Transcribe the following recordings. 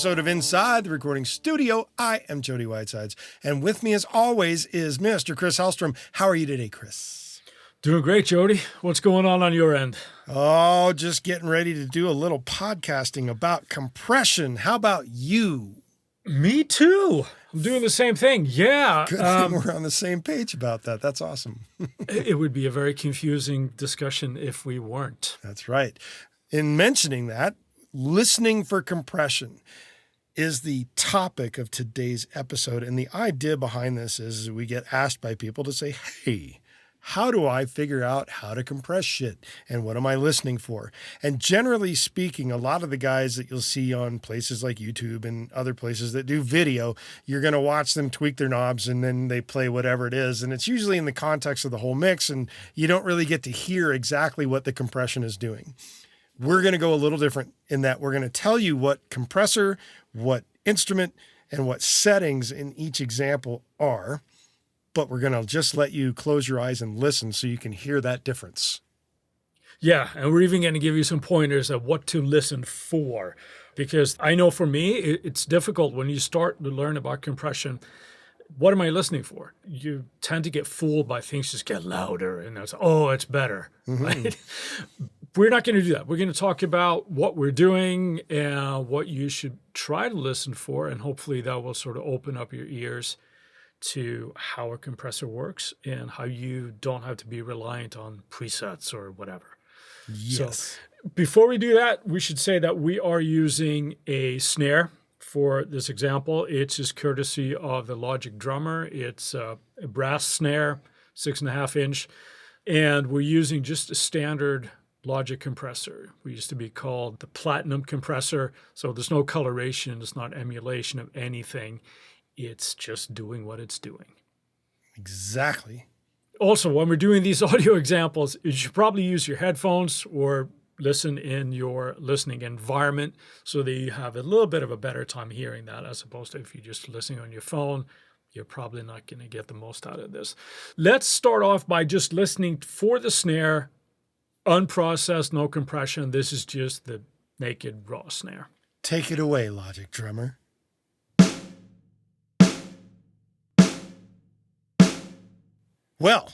episode of Inside the Recording Studio. I am Jody Whitesides, and with me as always is Mr. Chris Hellstrom. How are you today, Chris? Doing great, Jody. What's going on your end? Oh, just getting ready to do a little podcasting about compression. How about you? Me too. I'm doing the same thing. Yeah. Good thing we're on the same page about that. That's awesome. It would be a very confusing discussion if we weren't. That's right. In mentioning that, listening for compression is the topic of today's episode. And the idea behind this is we get asked by people to say, hey, how do I figure out how to compress shit? And what am I listening for? And generally speaking, a lot of the guys that you'll see on places like YouTube and other places that do video, you're going to watch them tweak their knobs and then they play whatever it is. And it's usually in the context of the whole mix, and you don't really get to hear exactly what the compression is doing. We're going to go a little different in that we're going to tell you what compressor, what instrument, and what settings in each example are. But we're going to just let you close your eyes and listen so you can hear that difference. Yeah, and we're even going to give you some pointers of what to listen for. Because I know for me, it's difficult when you start to learn about compression. What am I listening for? You tend to get fooled by things just get louder and it's better. Mm-hmm. Right? We're not going to do that. We're going to talk about what we're doing and what you should try to listen for, and hopefully that will sort of open up your ears to how a compressor works and how you don't have to be reliant on presets or whatever. Yes. So before we do that, we should say that we are using a snare for this example. It's just courtesy of the Logic Drummer. It's a brass snare, 6.5 inch, and we're using just a standard Logic compressor. We used to be called the Platinum Compressor, so there's no coloration, it's not emulation of anything. It's just doing what it's doing. Exactly. Also, when we're doing these audio examples, you should probably use your headphones or listen in your listening environment so that you have a little bit of a better time hearing that, as opposed to if you're just listening on your phone, you're probably not going to get the most out of this. Let's start off by just listening for the snare, unprocessed, no compression. This is just the naked raw snare. Take it away, Logic Drummer. Well,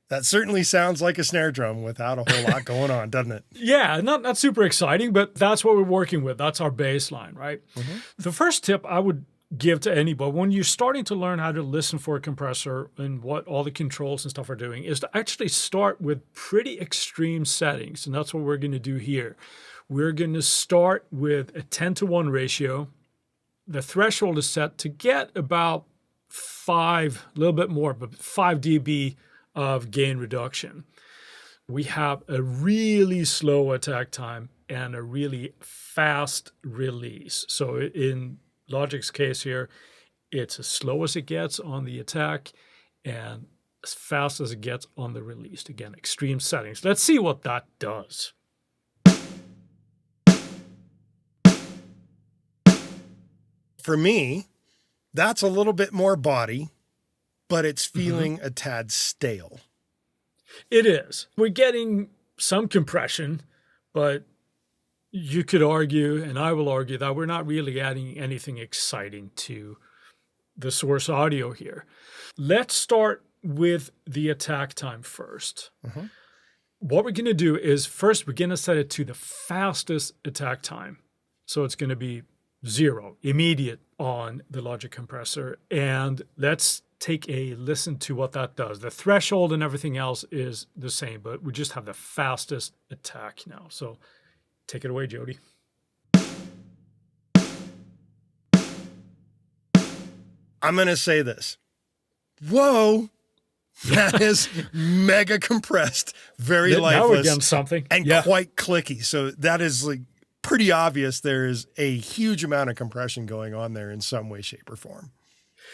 that certainly sounds like a snare drum without a whole lot going on, doesn't it? Yeah, not super exciting, but that's what we're working with. That's our baseline, right? Mm-hmm. The first tip I would give to anybody when you're starting to learn how to listen for a compressor and what all the controls and stuff are doing is to actually start with pretty extreme settings. And that's what we're going to do here. We're going to start with a 10-to-1 ratio. The threshold is set to get about 5, a little bit more, but 5 dB of gain reduction. We have a really slow attack time and a really fast release. So in Logic's case here, it's as slow as it gets on the attack and as fast as it gets on the release. Again, extreme settings. Let's see what that does. For me, that's a little bit more body, but it's feeling a tad stale. It is. We're getting some compression, but you could argue, and I will argue, that we're not really adding anything exciting to the source audio here. Let's start with the attack time first. Mm-hmm. What we're going to do is first we're going to set it to the fastest attack time. So it's going to be 0, immediate on the Logic compressor. And let's take a listen to what that does. The threshold and everything else is the same, but we just have the fastest attack now. So take it away, Jody. I'm going to say this. Whoa. That is mega compressed, very lifeless. Now we're getting something. And quite clicky. So that is like pretty obvious there is a huge amount of compression going on there in some way, shape, or form.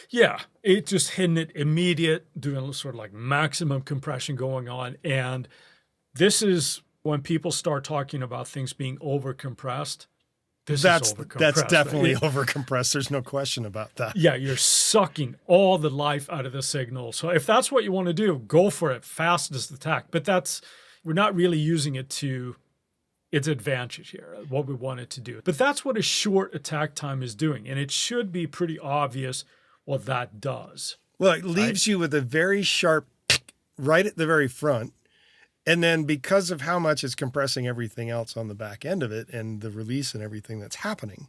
Yeah, it's just hitting it immediate, doing sort of like maximum compression going on. And this is when people start talking about things being over-compressed. That's definitely over-compressed. There's no question about that. Yeah, you're sucking all the life out of the signal. So if that's what you want to do, go for it, fastest attack. But we're not really using it to its advantage here, what we want it to do. But that's what a short attack time is doing. And it should be pretty obvious what that does. Well, it leaves you with a very sharp right at the very front. And then because of how much it's compressing everything else on the back end of it and the release and everything that's happening,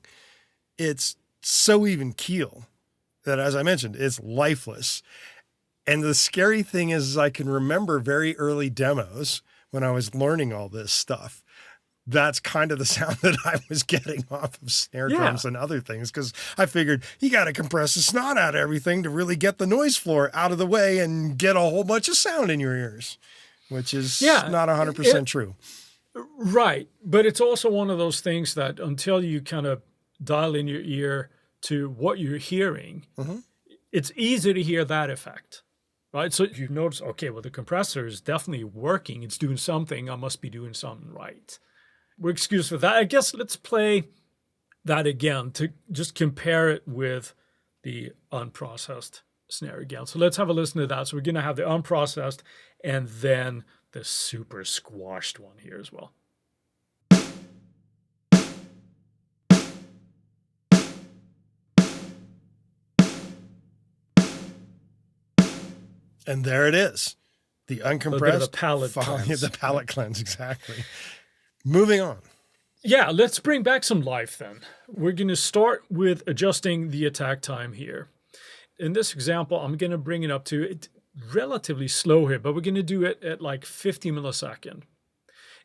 it's so even keel that, as I mentioned, it's lifeless. And the scary thing is I can remember very early demos when I was learning all this stuff. That's kind of the sound that I was getting off of snare drums and other things, because I figured you got to compress the snot out of everything to really get the noise floor out of the way and get a whole bunch of sound in your ears, which is not 100% true. Right. But it's also one of those things that until you kind of dial in your ear to what you're hearing, it's easy to hear that effect. Right. So if you notice, okay, well, the compressor is definitely working. It's doing something. I must be doing something right. We're excused for that. I guess let's play that again to just compare it with the unprocessed snare again. So let's have a listen to that. So we're going to have the unprocessed and then the super squashed one here as well. And there it is. The uncompressed. The palate cleanse. The palate cleanse, exactly. Moving on. Yeah, let's bring back some life then. We're going to start with adjusting the attack time here. In this example, I'm going to bring it up to it relatively slow here, but we're going to do it at like 50 millisecond.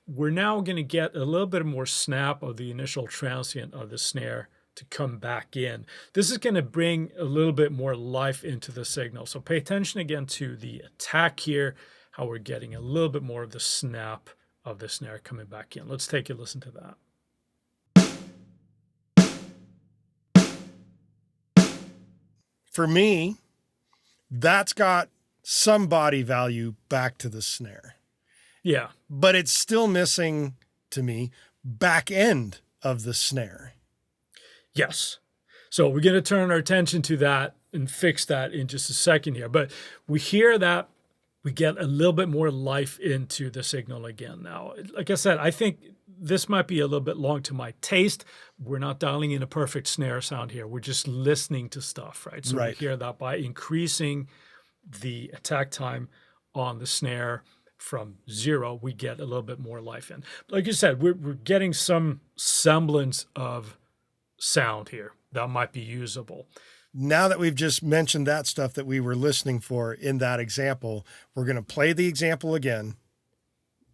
We're now going to get a little bit more snap of the initial transient of the snare to come back in. This is going to bring a little bit more life into the signal. So pay attention again to the attack here, how we're getting a little bit more of the snap of the snare coming back in. Let's take a listen to that. For me, that's got some body value back to the snare. Yeah. But it's still missing, to me, back end of the snare. Yes. So we're going to turn our attention to that and fix that in just a second here. But we hear that we get a little bit more life into the signal again now. Like I said, I think this might be a little bit long to my taste. We're not dialing in a perfect snare sound here. We're just listening to stuff, right? So we hear that by increasing the attack time on the snare from 0, we get a little bit more life in. Like you said, we're getting some semblance of sound here that might be usable. Now that we've just mentioned that stuff that we were listening for in that example, we're going to play the example again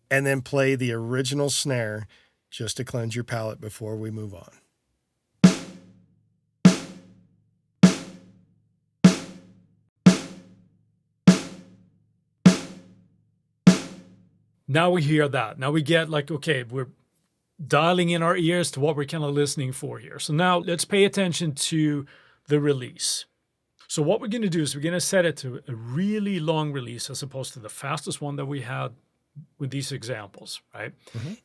and then play the original snare just to cleanse your palate before we move on. Now we hear that. Now we get like, okay, we're dialing in our ears to what we're kind of listening for here. So now let's pay attention to the release. So what we're going to do is we're going to set it to a really long release as opposed to the fastest one that we had with these examples, right?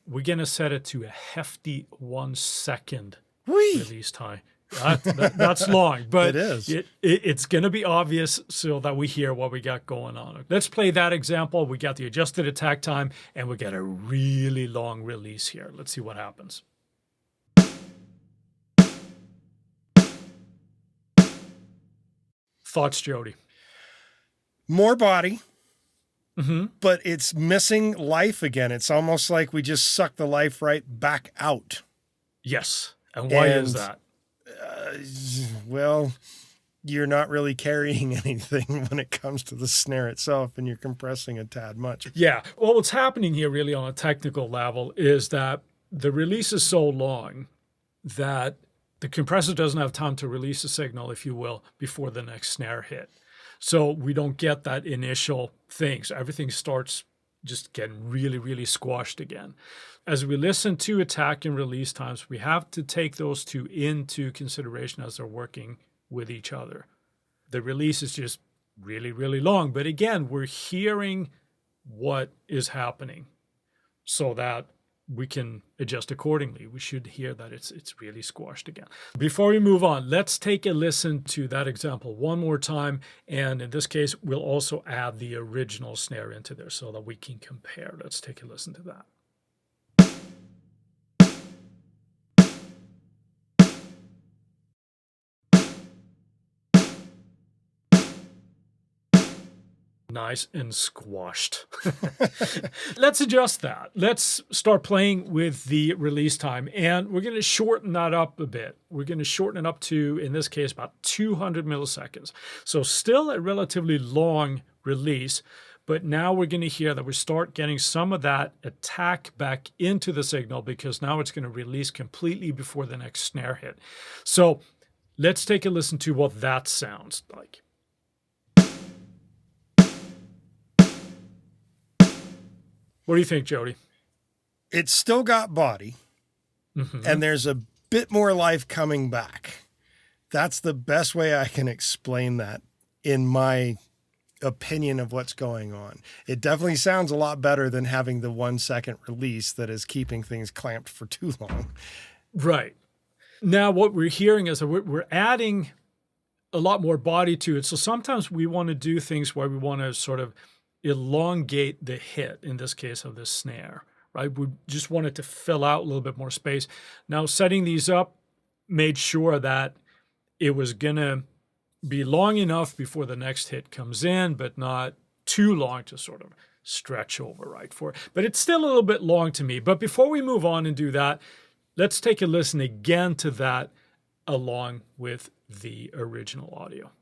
We're going to set it to a hefty 1 second release time. That's long, but it is. It's going to be obvious so that we hear what we got going on. Let's play that example. We got the adjusted attack time, and we got a really long release here. Let's see what happens. Thoughts, Jody? More body, but it's missing life again. It's almost like we just suck the life right back out. Yes. And why is that? Well, you're not really carrying anything when it comes to the snare itself, and you're compressing a tad much. Yeah. Well, what's happening here really on a technical level is that the release is so long that the compressor doesn't have time to release the signal, if you will, before the next snare hit. So we don't get that initial thing. So everything starts just getting really, really squashed again. As we listen to attack and release times, we have to take those two into consideration as they're working with each other. The release is just really, really long. But again, we're hearing what is happening so that we can adjust accordingly. We should hear that it's really squashed again. Before we move on, let's take a listen to that example one more time. And in this case, we'll also add the original snare into there so that we can compare. Let's take a listen to that. Nice and squashed. Let's adjust that. Let's start playing with the release time, and we're going to shorten that up a bit. We're going to shorten it up to, in this case, about 200 milliseconds. So still a relatively long release, but now we're going to hear that we start getting some of that attack back into the signal, because now it's going to release completely before the next snare hit. So let's take a listen to what that sounds like. What do you think, Jody? It's still got body, and there's a bit more life coming back. That's the best way I can explain that in my opinion of what's going on. It definitely sounds a lot better than having the 1 second release that is keeping things clamped for too long. Right. Now, what we're hearing is that we're adding a lot more body to it. So sometimes we want to do things where we want to sort of elongate the hit, in this case of the snare, right? We just wanted to fill out a little bit more space. Now, setting these up made sure that it was going to be long enough before the next hit comes in, but not too long to sort of stretch over, right? But it's still a little bit long to me. But before we move on and do that, let's take a listen again to that along with the original audio.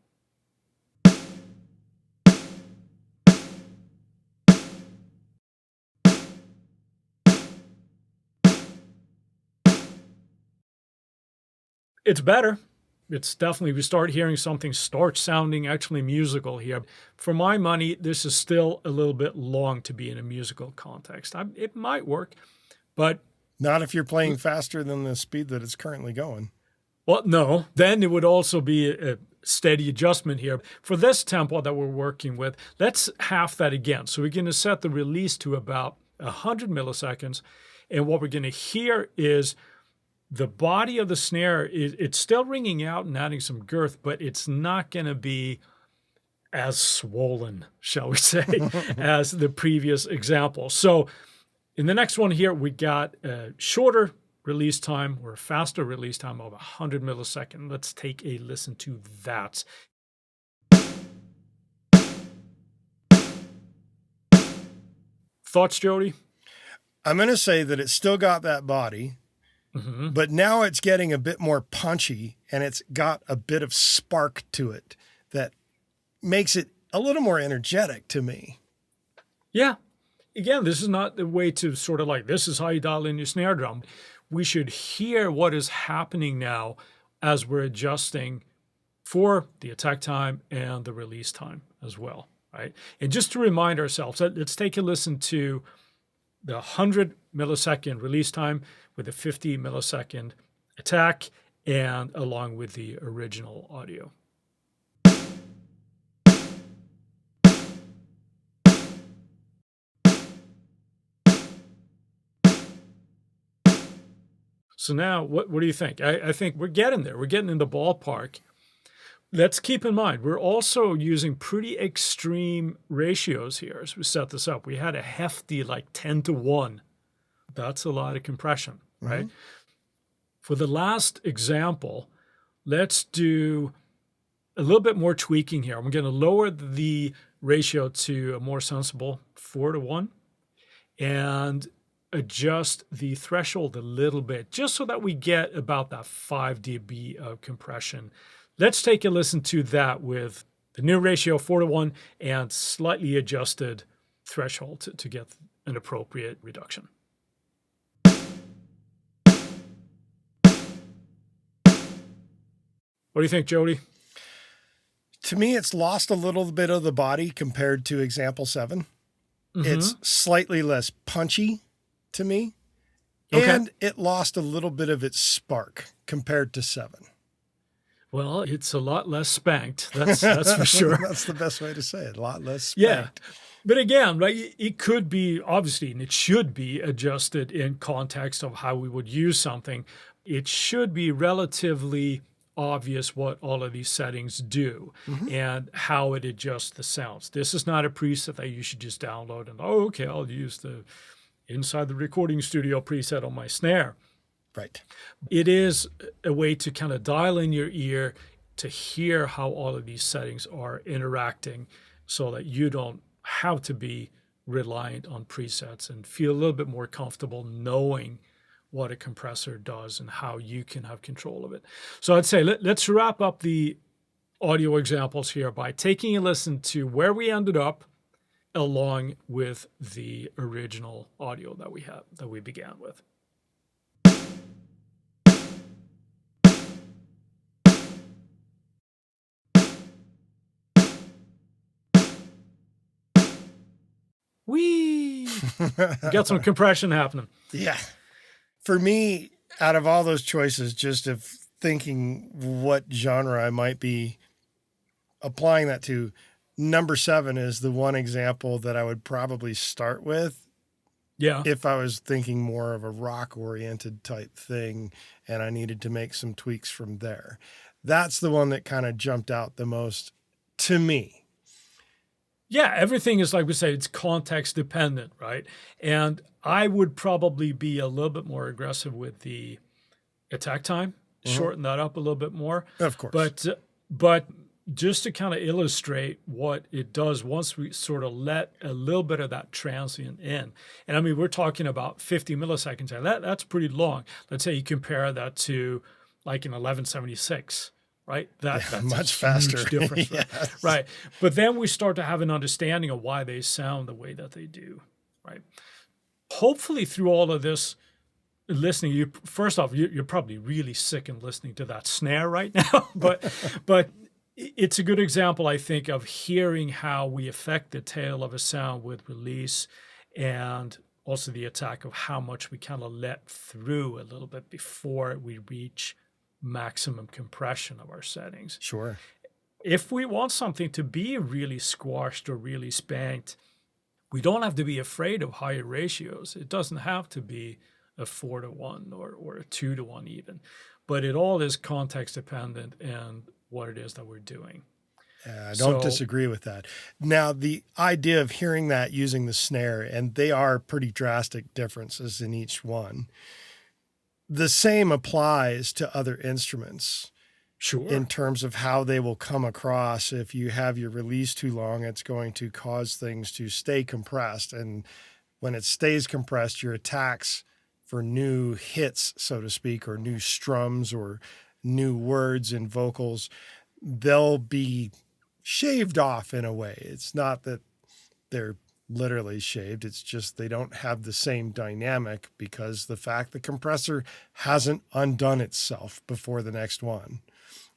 It's better. It's definitely, we start hearing something start sounding actually musical here. For my money, this is still a little bit long to be in a musical context. It might work, but... Not if you're playing faster than the speed that it's currently going. Well, no. Then it would also be a steady adjustment here. For this tempo that we're working with, let's half that again. So we're going to set the release to about 100 milliseconds. And what we're going to hear is the body of the snare, it's still ringing out and adding some girth, but it's not going to be as swollen, shall we say, as the previous example. So in the next one here, we got a shorter release time or a faster release time of 100 milliseconds. Let's take a listen to that. Thoughts, Jody? I'm going to say that it's still got that body, but now it's getting a bit more punchy, and it's got a bit of spark to it that makes it a little more energetic to me. Yeah. Again, this is not the way to sort of like, this is how you dial in your snare drum. We should hear what is happening now as we're adjusting for the attack time and the release time as well, right? And just to remind ourselves, let's take a listen to the 100 millisecond release time with a 50 millisecond attack, and along with the original audio. So now, what do you think? I think we're getting there. We're getting in the ballpark. Let's keep in mind, we're also using pretty extreme ratios here as we set this up. We had a hefty, like 10-to-1. That's a lot of compression, right? For the last example, let's do a little bit more tweaking here. I'm going to lower the ratio to a more sensible 4-to-1 and adjust the threshold a little bit, just so that we get about that 5 dB of compression. Let's take a listen to that with the new ratio 4-to-1 and slightly adjusted threshold to get an appropriate reduction. What do you think, Jody? To me, it's lost a little bit of the body compared to example 7. It's slightly less punchy to me, and it lost a little bit of its spark compared to 7. Well, it's a lot less spanked. That's for sure. That's the best way to say it. A lot less spanked. Yeah. But again, right, it could be, obviously, and it should be adjusted in context of how we would use something. It should be relatively obvious what all of these settings do and how it adjusts the sounds. This is not a preset that you should just download and, oh, okay, I'll use the inside the recording studio preset on my snare. Right. It is a way to kind of dial in your ear to hear how all of these settings are interacting so that you don't have to be reliant on presets and feel a little bit more comfortable knowing what a compressor does and how you can have control of it. So I'd say let's wrap up the audio examples here by taking a listen to where we ended up along with the original audio that we began with. Whee! Got some compression happening. Yeah. For me, out of all those choices, just of thinking what genre I might be applying that to, number 7 is the one example that I would probably start with. Yeah. If I was thinking more of a rock-oriented type thing and I needed to make some tweaks from there. That's the one that kind of jumped out the most to me. Yeah, everything is, like we say, it's context dependent, right? And I would probably be a little bit more aggressive with the attack time, shorten that up a little bit more. Of course. But just to kind of illustrate what it does once we sort of let a little bit of that transient in. And I mean, we're talking about 50 milliseconds. That's pretty long. Let's say you compare that to like an 1176. Right? That's much a faster. Huge difference. Yes. Right. But then we start to have an understanding of why they sound the way that they do. Right. Hopefully through all of this listening, first off, you're probably really sick and listening to that snare right now. but it's a good example, I think, of hearing how we affect the tail of a sound with release, and also the attack of how much we kind of let through a little bit before we reach maximum compression of our settings. Sure. If we want something to be really squashed or really spanked, we don't have to be afraid of higher ratios. It doesn't have to be a 4-to-1 or a 2-to-1 even, but it all is context dependent and what it is that we're doing. I don't disagree with that. Now, the idea of hearing that using the snare, and they are pretty drastic differences in each one. The same applies to other instruments. Sure. In terms of how they will come across. If you have your release too long, it's going to cause things to stay compressed. And when it stays compressed, your attacks for new hits, so to speak, or new strums or new words and vocals, they'll be shaved off in a way. It's not that they're literally shaved. It's just they don't have the same dynamic because the fact the compressor hasn't undone itself before the next one.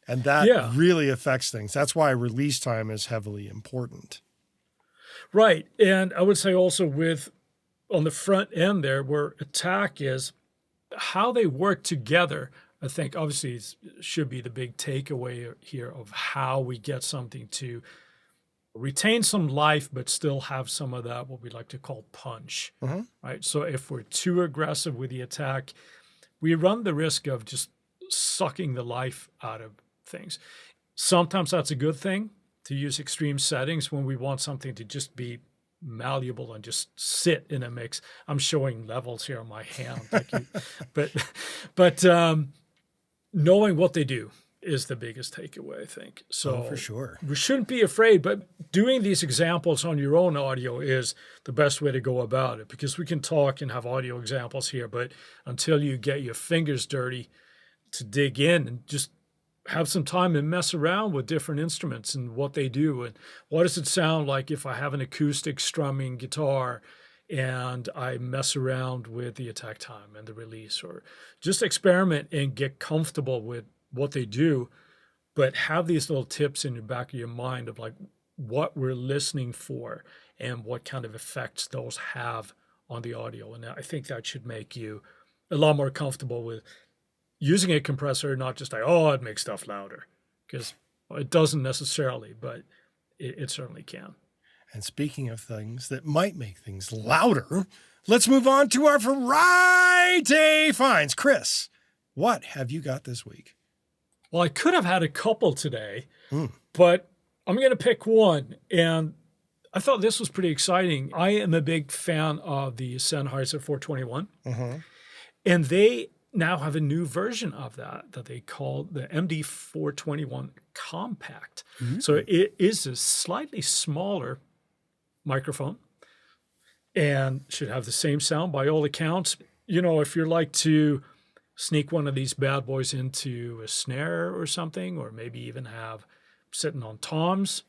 And that really affects things. That's why release time is heavily important. Right. And I would say also on the front end there, where attack is, how they work together, I think obviously should be the big takeaway here of how we get something to retain some life, but still have some of that, what we like to call punch, right? So if we're too aggressive with the attack, we run the risk of just sucking the life out of things. Sometimes that's a good thing to use extreme settings when we want something to just be malleable and just sit in a mix. I'm showing levels here on my hand, but knowing what they do is the biggest takeaway, I think. So for sure, we shouldn't be afraid, but doing these examples on your own audio is the best way to go about it, because we can talk and have audio examples here, but until you get your fingers dirty to dig in and just have some time and mess around with different instruments and what they do and what does it sound like if I have an acoustic strumming guitar and I mess around with the attack time and the release, or just experiment and get comfortable with what they do, but have these little tips in the back of your mind of like what we're listening for and what kind of effects those have on the audio. And I think that should make you a lot more comfortable with using a compressor, not just like, oh, it makes stuff louder, because it doesn't necessarily, but it certainly can. And speaking of things that might make things louder, let's move on to our variety finds. Chris, what have you got this week? Well, I could have had a couple today, but I'm going to pick one. And I thought this was pretty exciting. I am a big fan of the Sennheiser 421. And they now have a new version of that they call the MD421 Compact. So it is a slightly smaller microphone and should have the same sound by all accounts. You know, if you're like to sneak one of these bad boys into a snare or something, or maybe even have sitting on toms,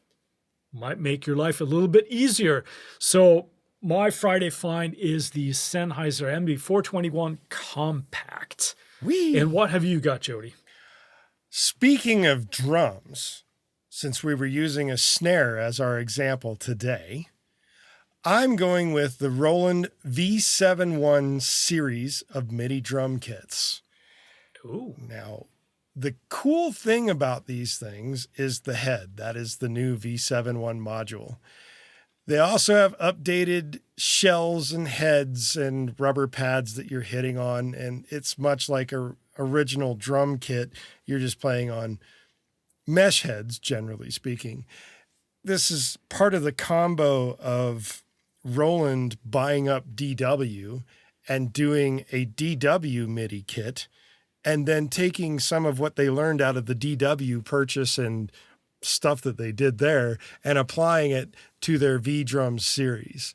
might make your life a little bit easier. So my Friday find is the Sennheiser MD421 Compact. And what have you got, Jody? Speaking of drums, since we were using a snare as our example today, I'm going with the Roland V71 series of MIDI drum kits. Ooh. Now, the cool thing about these things is the head. That is the new V71 module. They also have updated shells and heads and rubber pads that you're hitting on, and it's much like a original drum kit. You're just playing on mesh heads, generally speaking. This is part of the combo of Roland buying up DW and doing a DW MIDI kit, and then taking some of what they learned out of the DW purchase and stuff that they did there and applying it to their V-Drums series.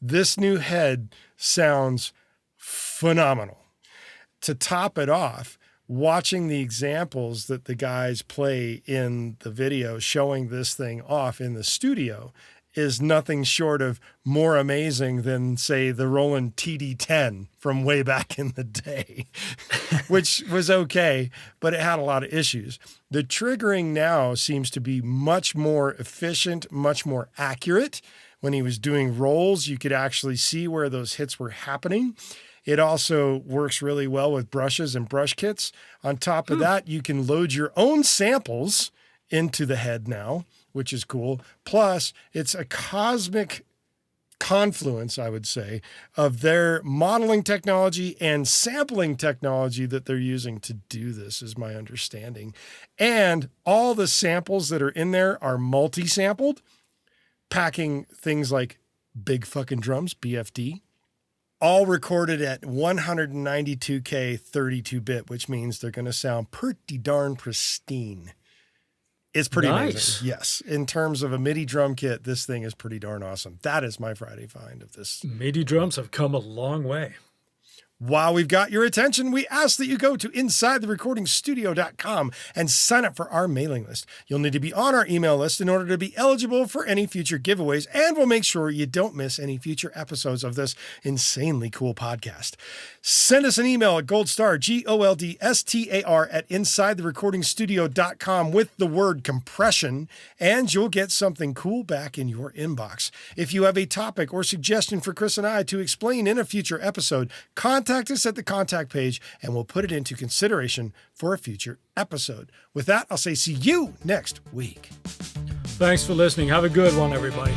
This new head sounds phenomenal. To top it off, watching the examples that the guys play in the video showing this thing off in the studio is nothing short of more amazing than, say, the Roland TD10 from way back in the day, which was okay, but it had a lot of issues. The triggering now seems to be much more efficient, much more accurate. When he was doing rolls, you could actually see where those hits were happening. It also works really well with brushes and brush kits. On top of that, you can load your own samples into the head now, which is cool. Plus, it's a cosmic confluence, I would say, of their modeling technology and sampling technology that they're using to do this, is my understanding. And all the samples that are in there are multi-sampled, packing things like big fucking drums, BFD, all recorded at 192K 32-bit, which means they're going to sound pretty darn pristine. It's pretty amazing. Yes. In terms of a MIDI drum kit, this thing is pretty darn awesome. That is my Friday find of this. MIDI drums have come a long way. While we've got your attention, we ask that you go to InsideTheRecordingStudio.com and sign up for our mailing list. You'll need to be on our email list in order to be eligible for any future giveaways, and we'll make sure you don't miss any future episodes of this insanely cool podcast. Send us an email at goldstar, GOLDSTAR, at InsideTheRecordingStudio.com with the word compression, and you'll get something cool back in your inbox. If you have a topic or suggestion for Chris and I to explain in a future episode, contact us at the contact page and we'll put it into consideration for a future episode. With that, I'll say see you next week. Thanks for listening. Have a good one, everybody.